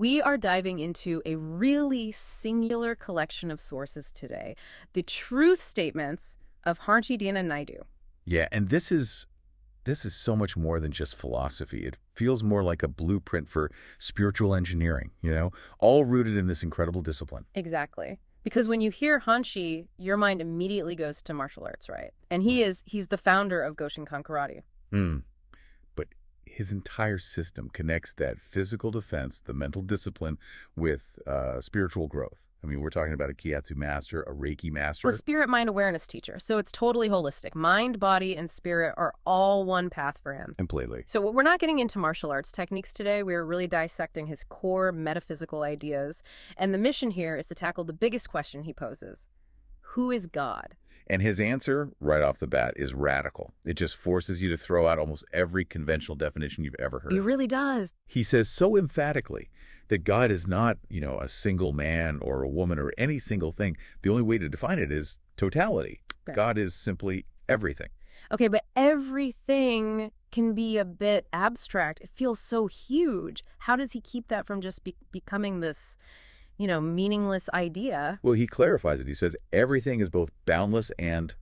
We are diving into a really singular collection of sources today, the truth statements of Hanshi Deena Naidu. Yeah, and this is so much more than just philosophy. It feels more like a blueprint for spiritual engineering, all rooted in this incredible discipline. Exactly. Because when you hear Hanshi, your mind immediately goes to martial arts, right? And he's the founder of Goshin Kan karate. Hmm. But his entire system connects that physical defense, the mental discipline, with spiritual growth. I mean, we're talking about a Keihatsu master, a Reiki A master. spirit mind awareness teacher, so it's totally holistic. Mind, body, and spirit are all one path for him. Completely. So we're not getting into martial arts techniques today. We're really dissecting his core metaphysical ideas. And the mission here is to tackle the biggest question he poses. Who is God? And his answer, right off the bat, is radical. It just forces you to throw out almost every conventional definition you've ever He heard. really does. He says so emphatically that God is not, a single man or a woman or any single thing. The only way to define it is totality. Right. God is simply everything. Okay, but everything can be a bit abstract. It feels so huge. How does he keep that from just becoming this, meaningless idea? Well, he clarifies it. He says everything is both boundless and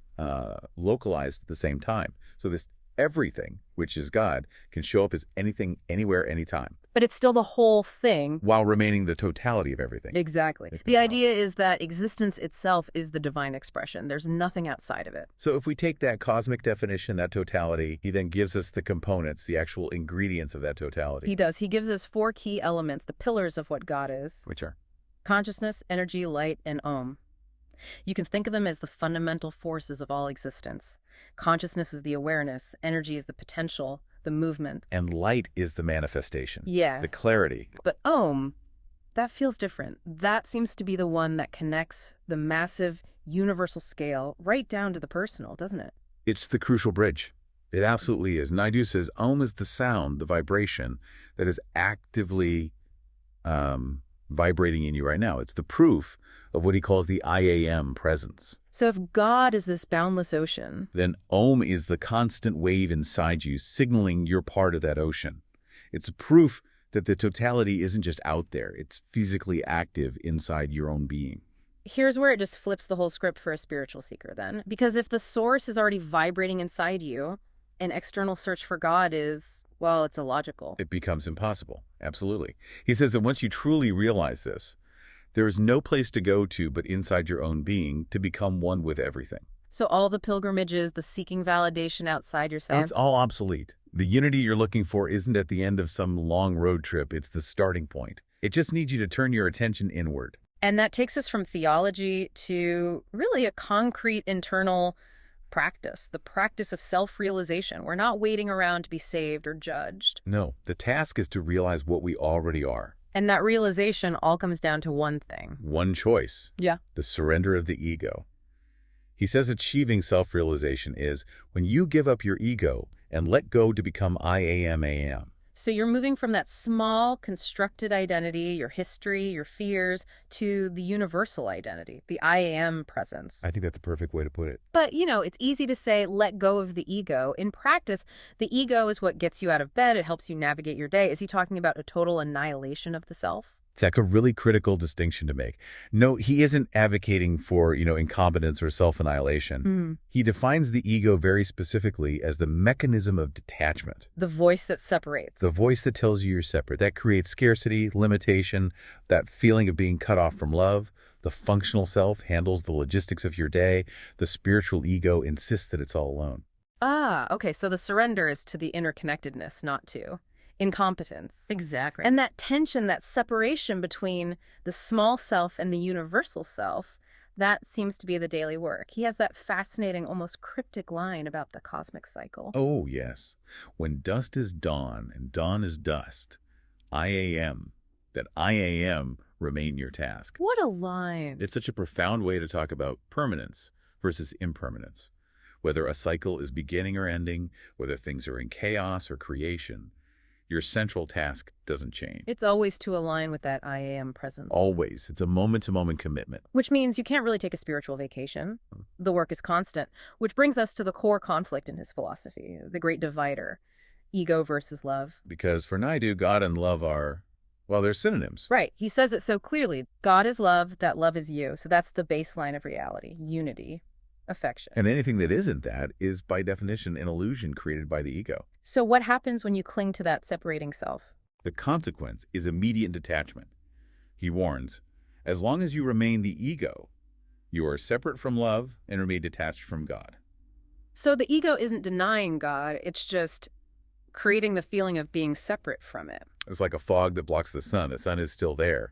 localized at the same time. So this everything, which is God, can show up as anything, anywhere, anytime, But it's still the whole thing. while remaining the totality of everything. Exactly. The idea is that existence itself is the divine expression. There's nothing outside of it. So if we take that cosmic definition, that totality, he then gives us the components, the actual ingredients of that totality. He does. He gives us 4 key elements, the pillars of what God is: Which are? consciousness, energy, light, and Om. You can think of them as the fundamental forces of all existence. Consciousness is the awareness, energy is the potential, the movement. And light is the manifestation. Yeah. The clarity. But Om, that feels different. That seems to be the one that connects the massive universal scale right down to the personal, doesn't it? It's the crucial bridge. It absolutely is. Naidu says Om is the sound, the vibration that is actively vibrating in you right now. It's the proof of what he calls the I am presence. So if God is this boundless ocean, Then Om is the constant wave inside you, signaling you're part of that ocean. It's a proof that the totality isn't just out there. It's physically active inside your own being. here's where it just flips the whole script for a spiritual seeker then. Because if the source is already vibrating inside you, an external search for God is, well, it's illogical. It becomes impossible. Absolutely. He says that once you truly realize this, there is no place to go to but inside your own being to become one with everything. So all the pilgrimages, the seeking validation outside yourself. It's all obsolete. The unity you're looking for isn't at the end of some long road trip. It's the starting point. It just needs you to turn your attention inward. And that takes us from theology to really a concrete internal practice, the practice of self-realization. We're not waiting around to be saved or judged. No, the task is to realize what we already are. And that realization all comes down to one thing. One choice. Yeah. The surrender of the ego. He says achieving self-realization is when you give up your ego and let go to become I am. So you're moving from that small, constructed identity, your history, your fears, to the universal identity, the I am presence. I think that's a perfect way to put it. But, it's easy to say, let go of the ego. In practice, the ego is what gets you out of bed. It helps you navigate your day. Is he talking about a total annihilation of the self? It's like a really critical distinction to make. No, he isn't advocating for, incompetence or self-annihilation. He defines the ego very specifically as the mechanism of detachment. The voice that separates. The voice that tells you you're separate. That creates scarcity, limitation, that feeling of being cut off from love. The functional self handles the logistics of your day. The spiritual ego insists that it's all alone. Okay. So the surrender is to the interconnectedness, not to incompetence. Exactly. And that tension, that separation between the small self and the universal self, that seems to be the daily work. He has that fascinating, almost cryptic line about the cosmic cycle. Oh, yes. When dust is dawn and dawn is dust, I am, that I am remain your task. What a line. It's such a profound way to talk about permanence versus impermanence. Whether a cycle is beginning or ending, whether things are in chaos or creation, your central task doesn't change. It's always to align with that I am presence. Always. It's a moment-to-moment commitment. Which means you can't really take a spiritual vacation. The work is constant, which brings us to the core conflict in his philosophy, the great divider, ego versus love. Because for Naidu, God and love are, Well, they're synonyms. Right. He says it so clearly. God is love, that love is you. So that's the baseline of reality, unity, affection. And anything that isn't that is, by definition, an illusion created by the ego. So what happens when you cling to that separating self? The consequence is immediate detachment. He warns, as long as you remain the ego, you are separate from love and remain detached from God. So the ego isn't denying God, it's just creating the feeling of being separate from it. It's like a fog that blocks the sun. The sun is still there.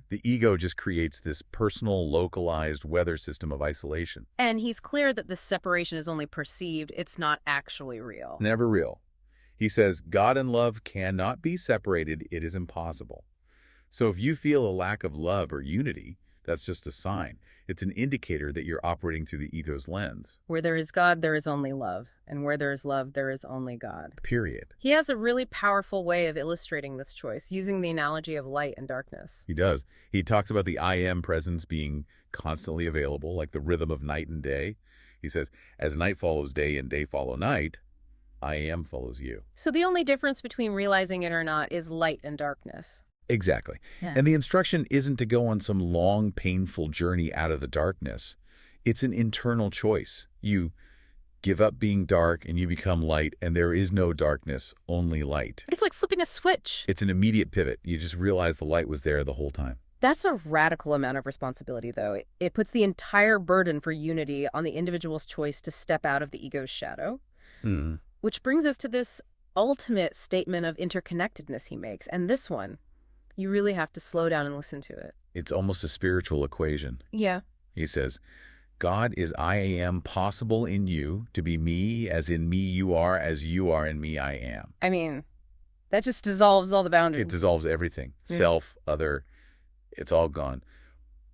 The ego just creates this personal, localized weather system of isolation. And he's clear that this separation is only perceived, it's not actually real. Never real. He says, God and love cannot be separated. It is impossible. So if you feel a lack of love or unity, that's just a sign. It's an indicator that you're operating through the ego's lens. Where there is God, there is only love. And where there is love, there is only God. Period. He has a really powerful way of illustrating this choice, using the analogy of light and darkness. He does. He talks about the I am presence being constantly available, like the rhythm of night and day. He says, as night follows day and day follow night, I am follows you. So the only difference between realizing it or not is light and darkness. Exactly. Yeah. And the instruction isn't to go on some long, painful journey out of the darkness. It's an internal choice. You give up being dark and you become light, and there is no darkness, only light. It's like flipping a switch. It's an immediate pivot. You just realize the light was there the whole time. That's a radical amount of responsibility, though. It puts the entire burden for unity on the individual's choice to step out of the ego's shadow. Which brings us to this ultimate statement of interconnectedness he makes. And this one, you really have to slow down and listen to it. It's almost a spiritual equation. Yeah. He says, God is I am possible in you to be me, as in me you are, as you are in me I am. I mean, that just dissolves all the boundaries. It dissolves everything. Yeah. Self, other, it's all gone.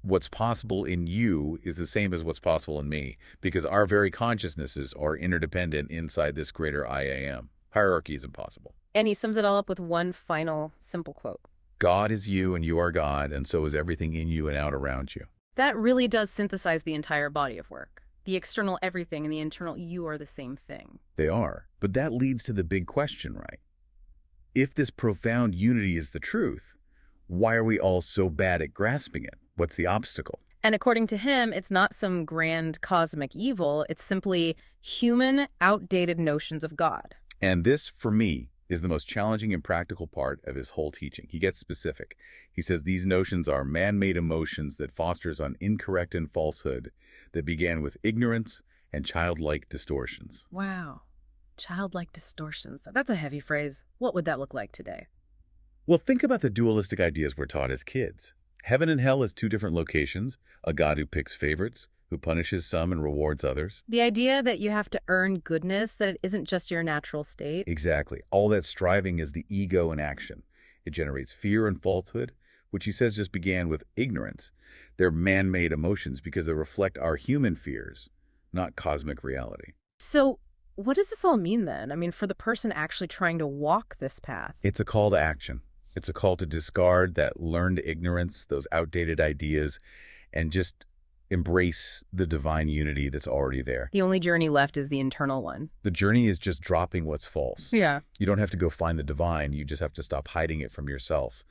What's possible in you is the same as what's possible in me, because our very consciousnesses are interdependent inside this greater I am. Hierarchy is impossible. And he sums it all up with one final simple quote. God is you and you are God, and so is everything in you and out around you. That really does synthesize the entire body of work. The external everything and the internal you are the same thing. They are. But that leads to the big question, right? If this profound unity is the truth, why are we all so bad at grasping it? What's the obstacle? And according to him, it's not some grand cosmic evil. It's simply human, outdated notions of God. And this, for me, is the most challenging and practical part of his whole teaching. He gets specific. He says these notions are man-made emotions that fosters on incorrect and falsehood that began with ignorance and childlike distortions. Wow. Childlike distortions. That's a heavy phrase. What would that look like today? Well, think about the dualistic ideas we're taught as kids. Heaven and hell as two different locations, a God who picks favorites, who punishes some and rewards others. The idea that you have to earn goodness, that it isn't just your natural state. Exactly. All that striving is the ego in action. It generates fear and falsehood, which he says just began with ignorance. They're man-made emotions because they reflect our human fears, not cosmic reality. So what does this all mean then? I mean, for the person actually trying to walk this path. It's a call to action. It's a call to discard that learned ignorance, those outdated ideas, and just embrace the divine unity that's already there. The only journey left is the internal one. The journey is just dropping what's false. Yeah. You don't have to go find the divine. You just have to stop hiding it from yourself.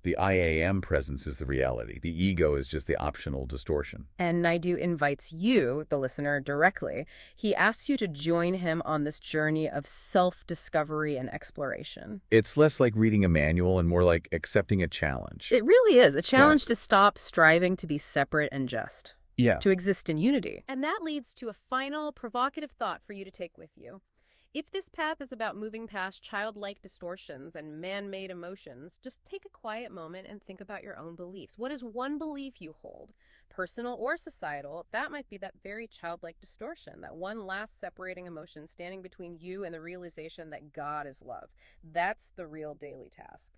The I am presence is the reality. The ego is just the optional distortion. And Naidu invites you, the listener, directly. He asks you to join him on this journey of self-discovery and exploration. It's less like reading a manual and more like accepting a challenge. It really is a challenge to stop striving to be separate and just. Yeah. To exist in unity. And that leads to a final provocative thought for you to take with you. If this path is about moving past childlike distortions and man-made emotions, just take a quiet moment and think about your own beliefs. What is one belief you hold, personal or societal? That might be that very childlike distortion, that one last separating emotion standing between you and the realization that God is love. That's the real daily task.